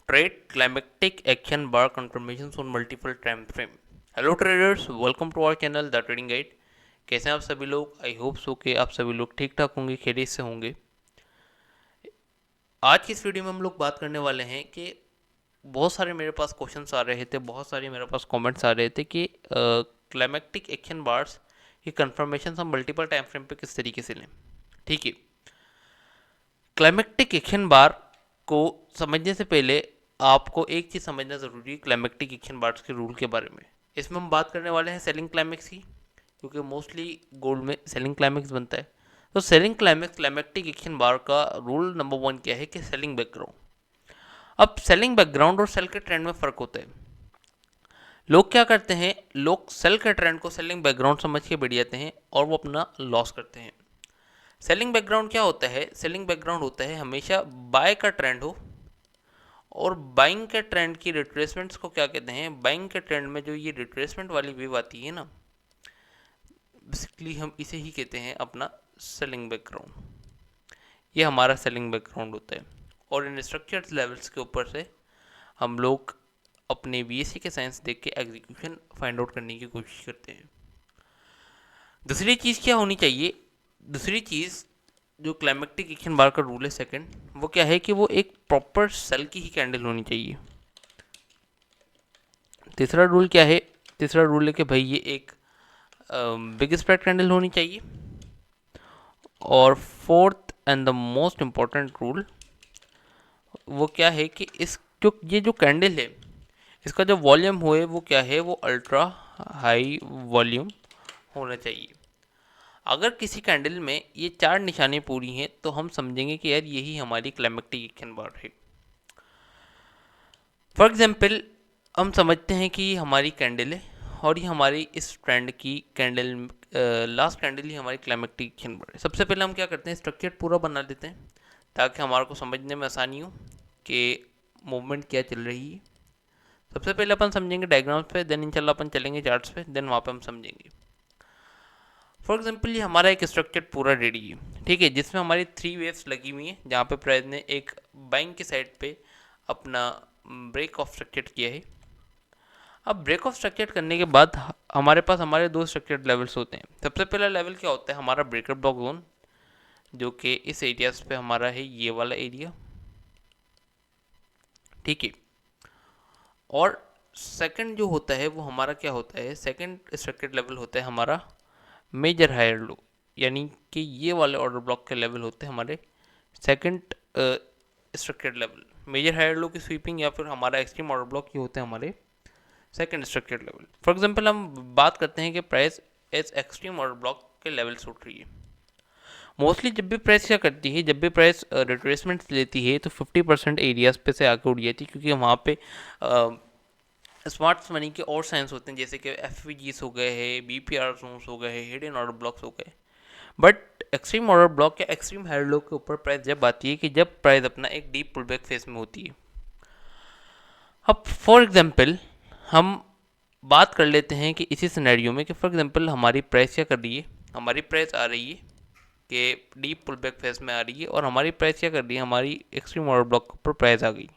Trade climactic action bar confirmations on multiple time frame. Hello traders, welcome to our channel the trading guide. कैसे हैं आप सभी लोग? I hope so कि आप सभी लोग ठीक ठाक होंगे, खैरियत से होंगे। आज की इस वीडियो में हम लोग बात करने वाले हैं कि बहुत सारे मेरे पास क्वेश्चंस आ रहे थे, बहुत सारे मेरे पास कमेंट्स आ रहे थे कि क्लाइमेक्टिक एक्शन बार्स की कंफर्मेशन हम मल्टीपल टाइम फ्रेम पे किस तरीके से लें। ठीक है, क्लाइमेक्टिक एक्शन बार को समझने से पहले आपको एक चीज़ समझना ज़रूरी है क्लाइमेक्टिक एक्शन बार्स के रूल के बारे में। इसमें हम बात करने वाले हैं सेलिंग क्लाइमेक्स की, क्योंकि मोस्टली गोल्ड में सेलिंग क्लाइमेक्स बनता है। तो सेलिंग क्लाइमेक्स क्लाइमेक्टिक एक्शन बार का रूल नंबर 1 क्या है कि सेलिंग बैकग्राउंड। अब सेलिंग बैकग्राउंड और सेल के ट्रेंड में फ़र्क होता है। लोग क्या करते हैं, लोग सेल के ट्रेंड को सेलिंग बैकग्राउंड समझ के बैठ जाते हैं और वो अपना लॉस करते हैं। सेलिंग बैकग्राउंड क्या होता है? सेलिंग बैकग्राउंड होता है हमेशा बाय का ट्रेंड हो और बाइंग के ट्रेंड की रिट्रेसमेंट्स को क्या कहते हैं, बाइंग के ट्रेंड में जो ये रिट्रेसमेंट वाली वेव आती है ना, बेसिकली हम इसे ही कहते हैं अपना सेलिंग बैकग्राउंड। ये हमारा सेलिंग बैकग्राउंड होता है और इन स्ट्रक्चर्ड लेवल्स के ऊपर से हम लोग अपने बीएससी के साइंस देख के एग्जीक्यूशन फाइंड आउट करने की कोशिश करते हैं। दूसरी चीज़ क्या होनी चाहिए? दूसरी चीज़ जो क्लाइमेक्टिक एक्शन बार का रूल है सेकंड, वो क्या है कि वो एक प्रॉपर सेल की ही कैंडल होनी चाहिए। तीसरा रूल क्या है? तीसरा रूल है कि भाई ये एक बिग स्प्रेड कैंडल होनी चाहिए। और fourth and the most important rule वो क्या है कि इस जो ये जो कैंडल है इसका जो वॉल्यूम हो वो क्या है, वो अल्ट्रा हाई वॉल्यूम होना चाहिए। अगर किसी कैंडल में ये चार निशानें पूरी हैं तो हम समझेंगे कि यार यही हमारी क्लाइमेक्टिक एक्शन बार है। फॉर एग्जाम्पल हम समझते हैं कि हमारी कैंडल है और ये हमारी इस ट्रेंड की कैंडल लास्ट कैंडल ही हमारी क्लाइमेक्टिक एक्शन बार है। सबसे पहले हम क्या करते हैं, स्ट्रक्चर पूरा बना लेते हैं ताकि हमारे को समझने में आसानी हो कि मूवमेंट क्या चल रही है। सबसे पहले अपन समझेंगे डायग्राम्स पे, देन इंशाल्लाह अपन चलेंगे चार्ट्स पे, देन वहाँ पे हम समझेंगे। फॉर एग्जाम्पल ये हमारा एक स्ट्रक्चर पूरा रेडी है, ठीक है, जिसमें हमारी 3 वेव्स लगी हुई हैं, जहाँ पे प्राइस ने एक बाइंग की साइड पे अपना ब्रेक ऑफ स्ट्रक्चर किया है। अब ब्रेक ऑफ स्ट्रक्चर करने के बाद हमारे पास हमारे दो स्ट्रक्चर लेवल्स होते हैं। सबसे पहला लेवल क्या होता है, हमारा ब्रेकर ब्लॉक जोन, जो कि इस एरियाज पे हमारा है, ये वाला एरिया, ठीक है। और सेकंड जो होता है वो हमारा क्या होता है, सेकंड स्ट्रक्चर लेवल होता है हमारा मेजर हायर लो, यानी कि ये वाले ऑर्डर ब्लॉक के लेवल होते हैं हमारे second structure level. Major higher low की स्वीपिंग या फिर हमारा एक्सट्रीम ऑर्डर ब्लॉक ये होते हैं हमारे second structure level. For example हम बात करते हैं कि price as extreme order block के लेवल से उठ रही है। मोस्टली जब भी प्राइस क्या करती है, जब भी प्राइस रिट्रेसमेंट लेती है तो 50% एरियाज पे से आके उड़ जाती है, क्योंकि वहाँ पे स्मार्ट मनी के और साइंस होते हैं, जैसे कि एफ हो गए हैं, बी पी आर जोन्स हो गए हैं, हिडन ऑर्डर ब्लॉक्स हो गए। बट एक्सट्रीम ऑर्डर ब्लॉक या एक्सट्रीम हायर लो के ऊपर प्राइस जब आती है कि जब प्राइस अपना एक डीप पुल बैक फेस में होती है। अब फॉर एग्जांपल हम बात कर लेते हैं कि इसी सिनेरियो में कि फॉर एग्जांपल हमारी प्राइस क्या कर रही है, हमारी प्राइस आ रही है कि डीप पुल बैक फेस में आ रही है और हमारी प्राइस क्या कर रही है, हमारी एक्सट्रीम ऑर्डर ब्लॉक के ऊपर प्राइस आ गई।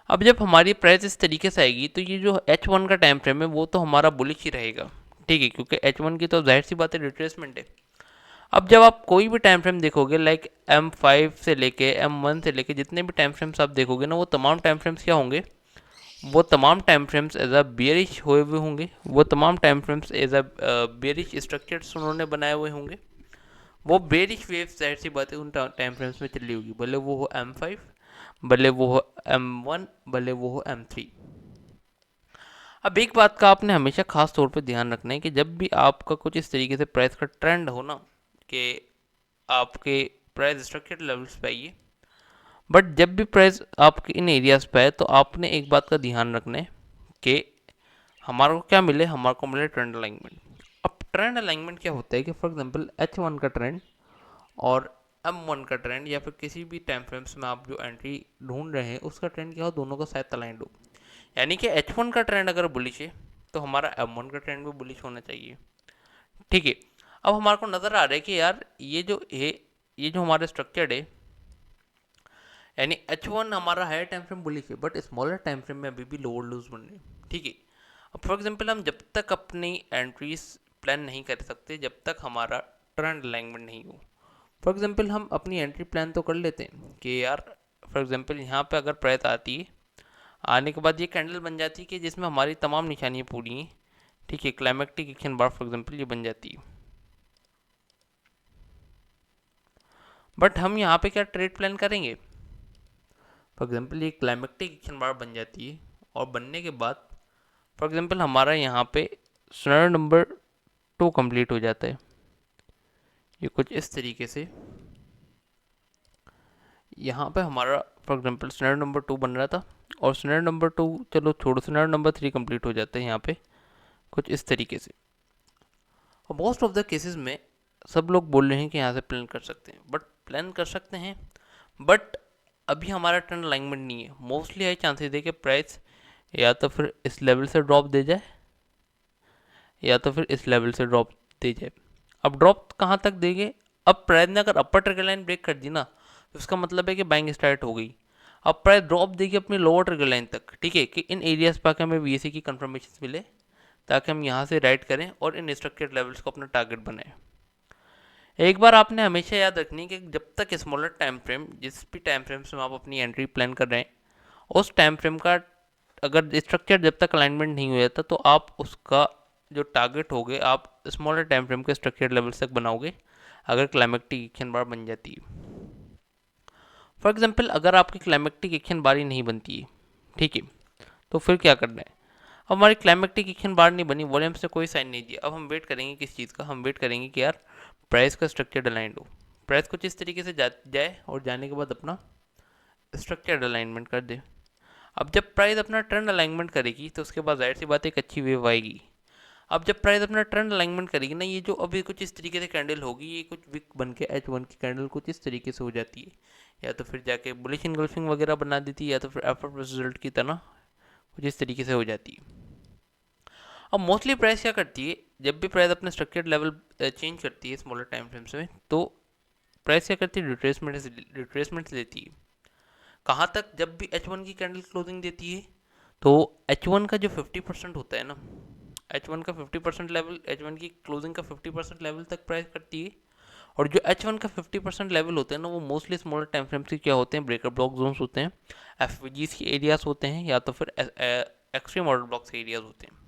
अब जब हमारी प्राइस इस तरीके से आएगी तो ये जो H1 का टाइम फ्रेम है वो तो हमारा बुलिश ही रहेगा, ठीक है, क्योंकि H1 की तो जाहिर सी बात है रिट्रेसमेंट है। अब जब आप कोई भी टाइम फ्रेम देखोगे, लाइक M5 से लेके M1 से लेके जितने भी टाइम फ्रेम्स आप देखोगे ना, वो तमाम टाइम फ्रेम्स क्या होंगे, वो तमाम time frames as a bearish हुए हुए होंगे, वो तमाम time frames as a bearish structures उन्होंने बनाए हुए होंगे। वो बेरिश वेव जाहिर सी बात है उन टाइम फ्रेम्स में चली होगी, भले वो हो M5, भले वो हो M1, भले वो हो M3। अब एक बात का आपने हमेशा खास तौर पे ध्यान रखना है कि जब भी आपका कुछ इस तरीके से प्राइस का ट्रेंड हो ना, कि आपके प्राइस स्ट्रक्चर लेवल्स पे आइए, बट जब भी प्राइस आपके इन एरियाज पे है तो आपने एक बात का ध्यान रखना है कि हमारे को क्या मिले, हमारे को मिले ट्रेंड अलाइनमेंट। अब ट्रेंड अलाइनमेंट क्या होता है कि फॉर एग्जांपल H1 का ट्रेंड और M1 का ट्रेंड या फिर किसी भी टाइम फ्रेम्स में आप जो एंट्री ढूंढ रहे हैं उसका ट्रेंड क्या हो, दोनों का शायद अलाइंड हो। यानी कि H1 का ट्रेंड अगर बुलिश है तो हमारा M1 का ट्रेंड भी बुलिश होना चाहिए, ठीक है। अब हमारे को नज़र आ रहा है कि यार ये जो है, ये जो हमारा स्ट्रक्चर है, यानी H1 हमारा हायर टाइम फ्रेम बुलिश है, बट स्मॉलर टाइम फ्रेम में अभी भी लोअर लोज बन रहे हैं, ठीक है। अब फॉर एग्जांपल हम जब तक अपनी एंट्रीज प्लान नहीं कर सकते जब तक हमारा ट्रेंड अलाइनमेंट नहीं हो। फॉर एग्जांपल हम अपनी एंट्री प्लान तो कर लेते हैं कि यार फॉर एग्जांपल यहाँ पे अगर प्राइस आती है, आने के बाद ये कैंडल बन जाती है कि जिसमें हमारी तमाम निशानियाँ पूरी हैं, ठीक है। Climactic action bar for example ये बन जाती है, बट हम यहाँ पे क्या ट्रेड प्लान करेंगे। फॉर एग्जांपल ये क्लाइमेक्टिक एक्शन बार बन जाती है और बनने के बाद फॉर एग्जांपल हमारा यहाँ पे सिनेरियो नंबर 2 कंप्लीट हो जाता है। ये कुछ इस तरीके से यहाँ पे हमारा फॉर एग्जांपल सिनेरियो नंबर 2 बन रहा था, और सिनेरियो नंबर 2 चलो छोड़ो, सिनेरियो नंबर 3 कंप्लीट हो जाता है यहाँ पे कुछ इस तरीके से। और मोस्ट ऑफ द केसेस में सब लोग बोल रहे हैं कि यहाँ से प्लान कर सकते हैं, बट प्लान कर सकते हैं, बट अभी हमारा ट्रेंड अलाइनमेंट नहीं है। मोस्टली हाई चांसेस है कि प्राइस या तो फिर इस लेवल से ड्रॉप दे जाए या तो फिर इस लेवल से ड्रॉप दे जाए। अब ड्रॉप कहाँ तक देंगे। अब प्राइस ने अगर अपर ट्रिगर लाइन ब्रेक कर दी ना, तो इसका मतलब है कि बाइंग स्टार्ट हो गई। अब प्राइस ड्रॉप देगी अपनी लोअर ट्रिगर लाइन तक, ठीक है, कि इन एरियाज पर हमें वीएसए की कंफर्मेशन मिले, ताकि हम यहाँ से राइट करें और इन स्ट्रक्चर्ड लेवल्स को अपना टारगेट बनाएं। एक बार आपने हमेशा याद रखनी कि जब तक स्मॉलर टाइम फ्रेम, जिस भी टाइम फ्रेम में आप अपनी एंट्री प्लान कर रहे हैं, उस टाइम फ्रेम का अगर स्ट्रक्चर जब तक अलाइनमेंट नहीं हो जाता, तो आप उसका जो टारगेट होगे आप स्मॉलर टाइम फ्रेम के स्ट्रक्चर लेवल्स तक बनाओगे अगर क्लाइमेक्टिक एक्शन बार बन जाती है। फॉर एग्जांपल अगर आपकी क्लाइमेक्टिक एक्शन बार ही नहीं बनती है, ठीक है, तो फिर क्या करना है। अब हमारी क्लाइमेक्टिक एक्शन बार नहीं बनी, वॉल्यूम से कोई साइन नहीं दिया, अब हम वेट करेंगे किस चीज़ का, हम वेट करेंगे कि यार प्राइस का स्ट्रक्चर अलाइंड हो। प्राइस कुछ इस तरीके से जाए और जाने के बाद अपना स्ट्रक्चर अलाइनमेंट कर दे। अब जब प्राइस अपना ट्रेंड अलाइनमेंट करेगी तो उसके बाद जाहिर सी बात एक अच्छी वेव आएगी। अब जब प्राइस अपना ट्रेंड अलाइनमेंट करेगी ना, ये जो अभी कुछ इस तरीके से कैंडल होगी, ये कुछ विक बन के H1 की कैंडल कुछ इस तरीके से हो जाती है, या तो फिर जाके बुलिश इनगल्फिंग वगैरह बना देती है, या तो फिर एफर्ट रिजल्ट की तरह कुछ इस तरीके से हो जाती है। अब मोस्टली प्राइस क्या करती है, जब भी प्राइस अपने स्ट्रक्चर्ड लेवल चेंज करती है स्मॉलर टाइम फ्रेम्स में, तो प्राइस क्या करती है, रिट्रेसमेंट लेती है। कहाँ तक, जब भी H1 की कैंडल क्लोजिंग देती है, तो H1 का जो 50% होता है ना, H1 का 50% लेवल, H1 की क्लोजिंग का 50% लेवल तक प्राइस करती है। और जो H1 का 50% लेवल होते हैं ना, वो मोस्टली स्मॉलर टाइम फ्रेम्स के क्या होते हैं, ब्रेकर ब्लॉक जोन्स होते हैं, एफवीजीज के एरियाज होते हैं, या तो फिर एक्सट्रीम ऑर्डर ब्लॉक्स के एरियाज होते हैं।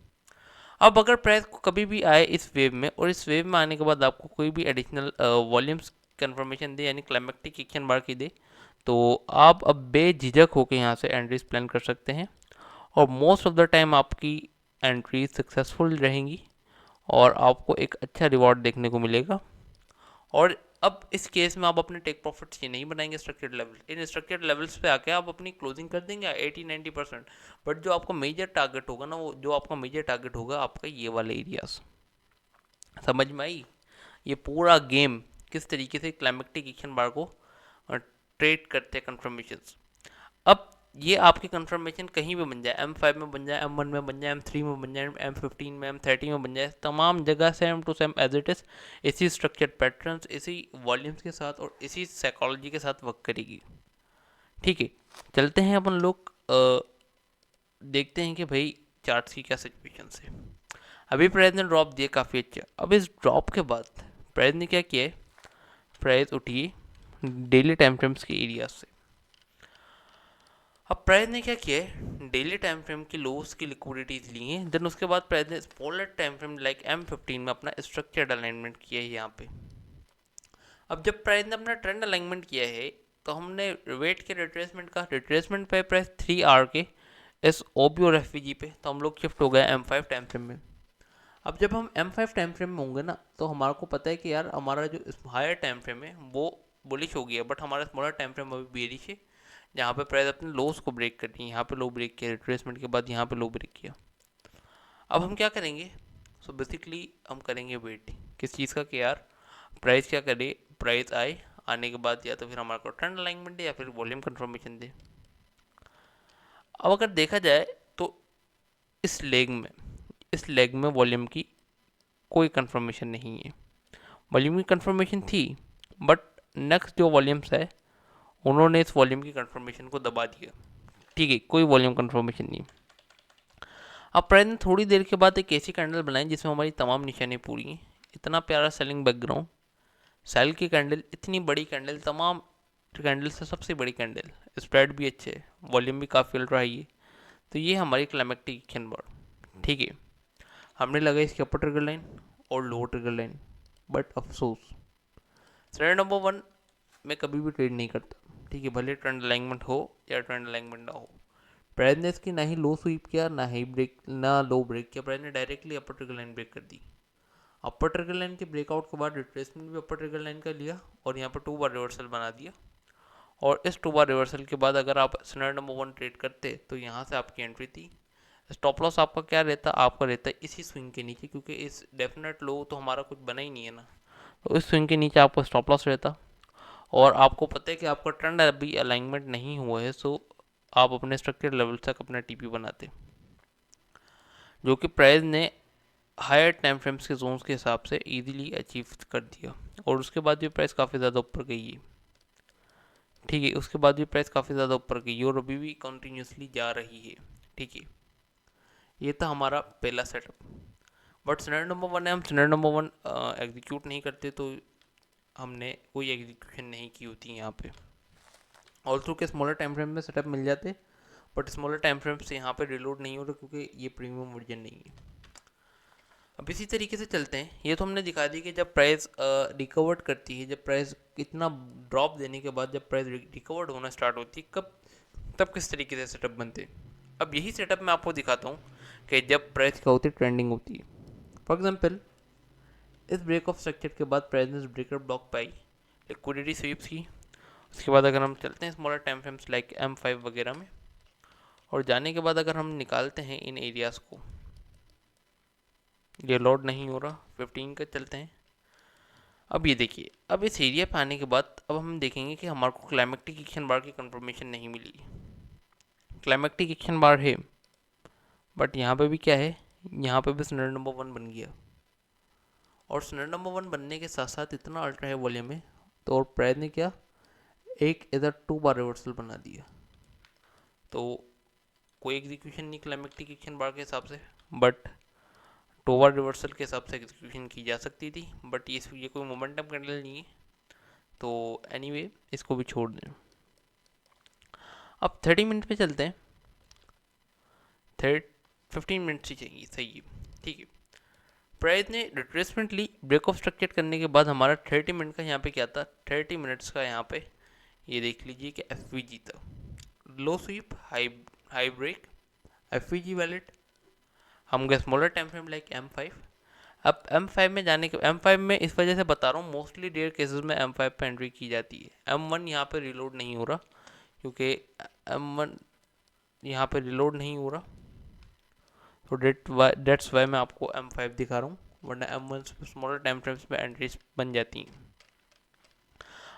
अब अगर प्राइस को कभी भी आए इस वेव में, और इस वेव में आने के बाद आपको कोई भी एडिशनल वॉल्यूम्स कंफर्मेशन दे, यानी क्लाइमेक्टिक एक्शन बार की दे, तो आप अब बेझिझक होकर यहाँ से एंट्रीज प्लान कर सकते हैं, और मोस्ट ऑफ द टाइम आपकी एंट्रीज सक्सेसफुल रहेंगी और आपको एक अच्छा रिवॉर्ड देखने को मिलेगा। और अब इस केस में आप अपने टेक प्रॉफिट्स ये नहीं बनाएंगे स्ट्रक्चर्ड लेवल, इन स्ट्रक्चर्ड लेवल्स पे आके आप अपनी क्लोजिंग कर देंगे 80-90%। बट जो आपका मेजर टारगेट होगा ना, वो जो आपका मेजर टारगेट होगा आपका ये वाले एरियाज। समझ में आई ये पूरा गेम किस तरीके से क्लाइमेक्टिक एक्शन बार को ट्रेड करते हैं कंफर्मेशंस। अब ये आपकी कंफर्मेशन कहीं भी बन जाए, M5 में बन जाए, M1 में बन जाए, M3 में बन जाए, M15 में, M30 में बन जाए, तमाम जगह same to same as it is इसी स्ट्रक्चर्ड पैटर्न्स, इसी वॉल्यूम्स के साथ और इसी साइकोलॉजी के साथ वर्क करेगी, ठीक है। चलते हैं अपन लोग देखते हैं कि भाई चार्ट्स की क्या सिचुएशन है। अभी प्राइस ने ड्रॉप दिया काफ़ी अच्छा। अब इस ड्रॉप के बाद प्राइस ने क्या किया है, प्राइस उठी डेली टाइम फ्रेम्स के एरिया से। अब प्राइस ने क्या किया है, डेली टाइम फ्रेम की लोस की लिक्विडिटीज ली हैं, देन उसके बाद प्राइस ने smaller time frame like M15 में अपना स्ट्रक्चर्ड अलाइनमेंट किया है यहाँ पे। अब जब प्राइस ने अपना ट्रेंड अलाइनमेंट किया है, तो हमने वेट के रिट्रेसमेंट का, रिट्रेसमेंट पे प्राइस 3 आवर के इस OB और FVG पे, तो हम लोग शिफ्ट हो गए M5 टाइम फ्रेम में। अब जब हम M5 टाइम फ्रेम में होंगे ना, तो हमारे को पता है कि यार हमारा जो हायर टाइम फ्रेम है वो बुलिश हो गया, बट हमारा स्मॉलर टाइम फ्रेम अभी बेरिश है, जहाँ पे प्राइस अपने लोस को ब्रेक कर रही है। यहाँ पे लो ब्रेक किया, रिट्रेसमेंट के बाद यहाँ पे लो ब्रेक किया। अब हम क्या करेंगे, सो बेसिकली हम करेंगे वेट किस चीज़ का, कि यार प्राइस क्या करे, प्राइस आए, आने के बाद या तो फिर हमारे को ट्रेंड अलाइनमेंट दे या फिर वॉल्यूम कंफर्मेशन दे। अब अगर देखा जाए तो इस लेग में वॉल्यूम की कोई कंफर्मेशन नहीं है। वॉल्यूम की कंफर्मेशन थी, बट नेक्स्ट जो वॉल्यूम्स है उन्होंने इस वॉल्यूम की कंफर्मेशन को दबा दिया, ठीक है, कोई वॉल्यूम कंफर्मेशन नहीं। अब प्राइस ने थोड़ी देर के बाद एक ऐसी कैंडल बनाई जिसमें हमारी तमाम निशानी पूरी हैं। इतना प्यारा सेलिंग बैकग्राउंड, सेल की कैंडल, इतनी बड़ी कैंडल, तमाम कैंडल से सबसे बड़ी कैंडल, स्प्रेड भी अच्छे, वॉल्यूम भी काफ़ी अल्ट्रा हाई है। तो ये हमारी क्लाइमेक्टिक एक्शन बार, ठीक है। हमने लगाई इसकी अपर ट्रिगर लाइन और लोअर ट्रिगर लाइन, बट अफसोस ट्रेंड नंबर 1 मैं कभी भी ट्रेड नहीं करता, ठीक है, भले ट्रेंड अलाइनमेंट हो या ट्रेंड अलाइनमेंट ना हो। प्राइस ने इसकी ना ही लो स्वीप किया, ना ही ब्रेक, ना लो ब्रेक किया, प्राइस ने डायरेक्टली अपर ट्रिगर लाइन ब्रेक कर दी। अपर ट्रिगर लाइन के ब्रेकआउट के बाद रिट्रेसमेंट भी अपर ट्रिगर लाइन का लिया और यहाँ पर 2 बार रिवर्सल बना दिया। और इस 2 बार रिवर्सल के बाद अगर आप सिनेरियो नंबर 1 ट्रेड करते तो यहाँ से आपकी एंट्री थी। स्टॉप लॉस आपका क्या रहता, आपका रहता है इसी स्विंग के नीचे, क्योंकि इस डेफिनेट लो तो हमारा कुछ बना ही नहीं है ना, तो इस स्विंग के नीचे आपको स्टॉप लॉस रहता। और आपको पता है कि आपका ट्रेंड अभी अलाइनमेंट नहीं हुआ है, सो आप अपने स्ट्रक्चर लेवल तक अपना टीपी बनाते, जो कि प्राइस ने हायर टाइम फ्रेम्स के जोन्स के हिसाब से इजीली अचीव कर दिया। और उसके बाद भी प्राइस काफ़ी ज़्यादा ऊपर गई है, ठीक है, उसके बाद भी प्राइस काफ़ी ज़्यादा ऊपर गई है और अभी भी कंटिन्यूसली जा रही है, ठीक है। ये था हमारा पहला सेटअप। बट सिनेरियो नंबर 1 है, हम सिनेरियो नंबर 1 एग्जीक्यूट नहीं करते तो हमने कोई एग्जीक्यूशन नहीं की होती यहाँ पे। ऑल्सो के स्मॉलर टाइम फ्रेम में सेटअप मिल जाते, बट स्मॉलर टाइम फ्रेम से यहाँ पे रिलोड नहीं हो रहा क्योंकि ये प्रीमियम वर्जन नहीं है। अब इसी तरीके से चलते हैं। ये तो हमने दिखा दी कि जब प्राइस रिकवर्ड करती है, जब प्राइस इतना ड्रॉप देने के बाद जब प्राइस रिकवर्ड होना स्टार्ट होती है, कब तब किस तरीके से सेटअप बनते हैं। अब यही सेटअप मैं आपको दिखाता हूँ कि जब प्राइस क्या होती है, ट्रेंडिंग होती है। फॉर एग्जाम्पल इस ब्रेक ऑफ स्ट्रक्चर के बाद प्राइस ने ब्रेकर ब्लॉक पाई, लिक्विडिटी स्वीप्स की। उसके बाद अगर हम चलते हैं smaller time frames like M5 वगैरह में, और जाने के बाद अगर हम निकालते हैं इन एरियाज़ को, ये लोड नहीं हो रहा, 15 का चलते हैं। अब ये देखिए, अब इस एरिया पे आने के बाद अब हम देखेंगे कि हमारे को क्लाइमेक्टिक एक्शन बार की कंफर्मेशन नहीं मिली। क्लाइमेक्टिक एक्शन बार है, बट यहाँ पे भी क्या है, यहाँ पे भी सिनेरियो नंबर 1 बन गया। और सिनेरियो नंबर 1 बनने के साथ साथ इतना अल्ट्रा है वॉल्यूम में, तो और प्राइस ने क्या, एक इधर 2 बार रिवर्सल बना दिया। तो कोई एग्जीक्यूशन नहीं क्लाइमेक्टिक एक्शन बार के हिसाब से, बट 2 बार रिवर्सल के हिसाब से एग्जीक्यूशन की जा सकती थी, बट ये कोई मोमेंटम कैंडल नहीं है, तो एनीवे इसको भी छोड़ दें। अब 30 मिनट पे चलते हैं। 15 मिनट ही चाहिए, सही है, ठीक है। प्राइस ने रिट्रेसमेंट ली, ब्रेक ऑफ स्ट्रक्चर करने के बाद हमारा 30 मिनट का यहाँ पे क्या था, 30 मिनट्स का यहाँ पे ये देख लीजिए कि FVG था, low sweep high break, FVG valid. हम गए smaller time frame like M5। अब M5 में जाने के, M5 में इस वजह से बता रहा हूँ, मोस्टली रेयर केसेस में M5 पे एंट्री की जाती है। M1 यहाँ पे रिलोड नहीं हो रहा, क्योंकि M1 यहाँ पे रिलोड नहीं हो रहा, तो डेट्स वाई मैं आपको M5 दिखा रहा हूँ, वरना M1 स्मॉलर टाइम फ्रेम्स में एंट्रीज बन जाती हैं।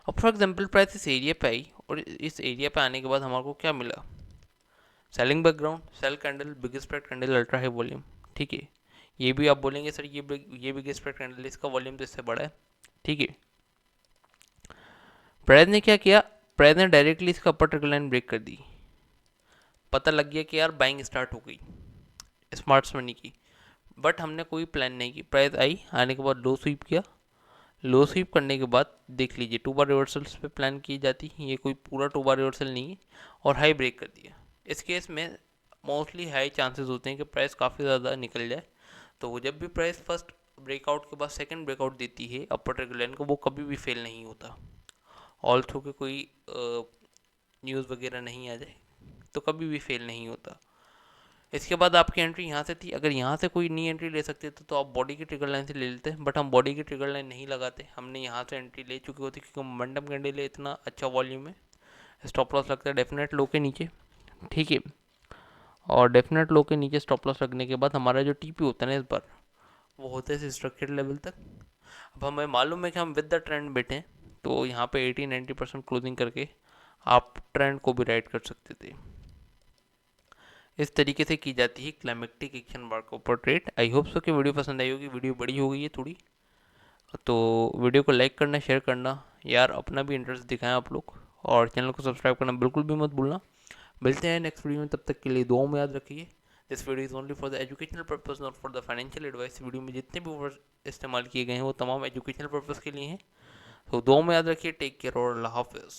अब फॉर एग्जांपल प्राइस इस एरिया पे आई, और इस एरिया पे आने के बाद हमारे को क्या मिला, selling background, sell candle, biggest spread candle, ultra high volume, ठीक है। ये भी आप बोलेंगे सर ये बिगेस्ट स्प्रेड कैंडल, इसका वॉल्यूम तो इससे बड़ा है, ठीक है। प्राइस ने क्या किया, प्राइस ने डायरेक्टली इसका अपर ट्रिगर लाइन ब्रेक कर दी। पता लग गया कि यार बाइंग स्टार्ट हो गई स्मार्ट मनी की, बट हमने कोई प्लान नहीं की। प्राइस आई, आने के बाद लो स्वीप किया, लो स्वीप करने के बाद देख लीजिए 2 बार रिवर्सल्स पे प्लान की जाती है, ये कोई पूरा 2 बार रिवर्सल नहीं है, और हाई ब्रेक कर दिया। इस केस में मोस्टली हाई चांसेस होते हैं कि प्राइस काफ़ी ज़्यादा निकल जाए। तो वो जब भी प्राइस फर्स्ट ब्रेकआउट के बाद सेकंड ब्रेकआउट देती है अपर ट्रिगर लाइन को, वो कभी भी फेल नहीं होता। ऑल थ्रू के कोई न्यूज़ वगैरह नहीं आ जाए तो कभी भी फेल नहीं होता। इसके बाद आपकी एंट्री यहाँ से थी, अगर यहाँ से कोई नई एंट्री ले सकते थे तो आप बॉडी की ट्रिगर लाइन से ले लेते, बट हम बॉडी की ट्रिगर लाइन नहीं लगाते, हमने यहाँ से एंट्री ले चुकी होती, क्योंकि मोमेंटम कैंडल इतना अच्छा वॉल्यूम है। स्टॉप लॉस लगता है डेफिनेट लो के नीचे, ठीक है, और डेफिनेट लो के नीचे स्टॉप लॉस लगने के बाद हमारा जो TP होता है ना इस बार, वो होता है स्ट्रक्चर लेवल तक। अब हमें मालूम है कि हम विद द ट्रेंड बैठे, तो यहाँ पे 80-90% क्लोजिंग करके आप ट्रेंड को भी राइड कर सकते थे। इस तरीके से की जाती है क्लाइमेक्टिक एक्शन बार के ऊपर ट्रेड। आई होप सो कि वीडियो पसंद आई होगी, वीडियो बड़ी हो गई है थोड़ी, तो वीडियो को लाइक करना, शेयर करना, यार अपना भी इंटरेस्ट दिखाएं आप लोग, और चैनल को सब्सक्राइब करना बिल्कुल भी मत भूलना। मिलते हैं नेक्स्ट वीडियो में, तब तक के लिए दुआ में याद रखिए। This video is only for the educational purpose, not for the financial advice. Video में जितने भी वर्ड इस्तेमाल किए गए हैं वो तमाम एजुकेशनल पर्पज़ के लिए हैं। तो दुआ में याद रखिए। टेक केयर और अल्लाह हाफिज़।